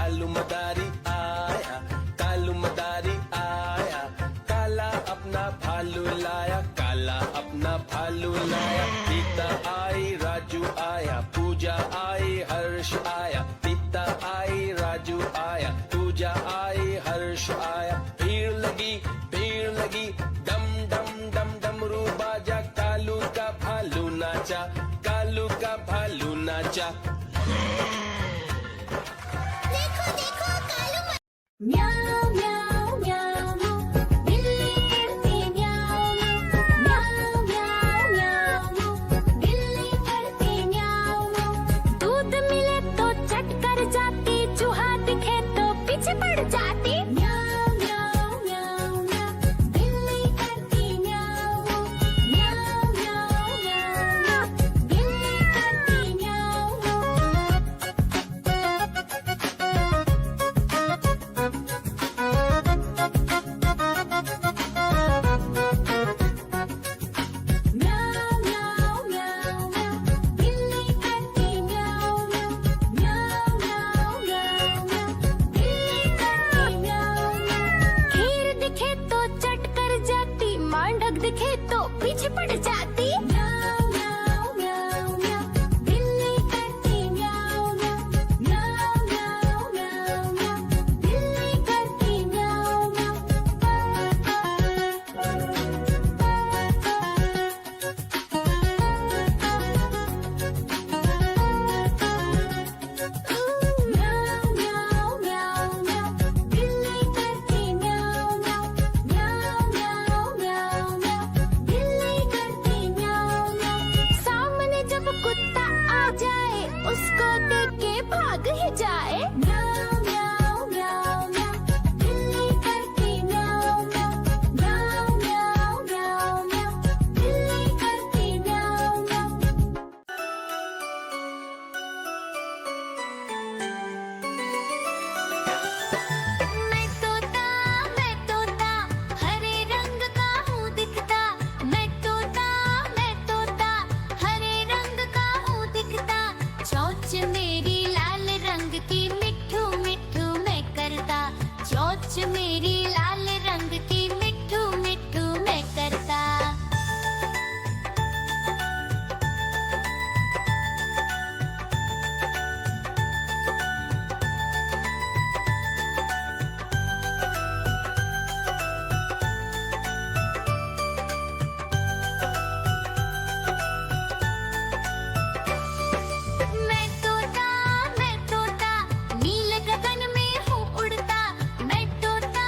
कालू मदारी आया, कालू मदारी आया, काला अपना भालू लाया, काला अपना भालू लाया। सीता आई राजू आया, पूजा आई हर्ष आया, सीता आई राजू आया, पूजा आई हर्ष आया। भीड़ लगी डम डम डम डमरू बाजा, कालू का भालू नाचा, कालू का भालू नाचा। देखो देखो कालू म्याऊ म्याऊ म्याऊ, बिल्ली करती म्याऊ म्याऊ म्याऊ म्याऊ, बिल्ली करती म्याऊ। दूध मिले तो चट कर जाती, चूहा दिखे तो पीछे पड़ जाती। म्याऊ म्याऊ म्याऊ म्याऊ, बिल्ली करती म्याऊ म्याऊ म्याऊ म्याऊ, बिल्ली करती म्याऊ। म्याऊ म्याऊ म्याऊ म्याऊ, बिल्ली करती म्याऊ म्याऊ म्याऊ म्याऊ म्याऊ, बिल्ली करती म्याऊ म्याऊ। खीर दिखे तो चट कर जाती, मांडक दिखे तो पीछे पड़ जाती। म्याऊ म्याऊ म्याऊ म्याऊ, बिल्ली करती म्याऊ म्याऊ म्याऊ म्याऊ म्याऊ, बिल्ली करती म्याऊ म्याऊ म्याऊ म्याऊ म्याऊ, बिल्ली करती म्याऊ म्याऊ म्याऊ म्याऊ म्याऊ, बिल्ली करती म्याऊ म्याऊ। सामने जब कुत्ता आ जाए, उसको देख के भाग ही जाए। म्याऊ म्याऊ म्याऊ म्याऊ, बिल्ली करती म्याऊ म्याऊ म्याऊ म्याऊ म्याऊ, बिल्ली करती म्याऊ म्याऊ। मैं तोता हरे रंग का हूँ दिखता। मैं तोता हरे रंग का हूँ दिखता। चोंच मेरी लाल रंग की, मिट्ठू मिट्ठू मैं करता। चोंच मेरी लाल रंग की, मिट्ठू मिट्ठू मैं करता। मैं तोता नील गगन में हूँ उड़ता। मैं तोता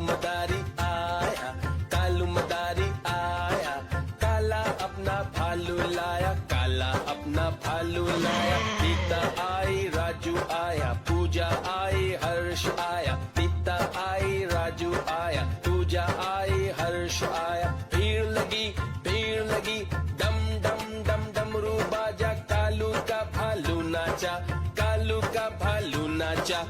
मदारी आया, कालू मदारी आया, काला अपना भालू लाया, काला अपना भालू लाया। सीता आई, राजू आया, पूजा आई, हर्ष आया, सीता आई, राजू आया, पूजा आई, हर्ष आया। भीड़ लगी, डम डम डम डमरू बाजा, कालू का भालू नाचा, कालू का भालू नाचा।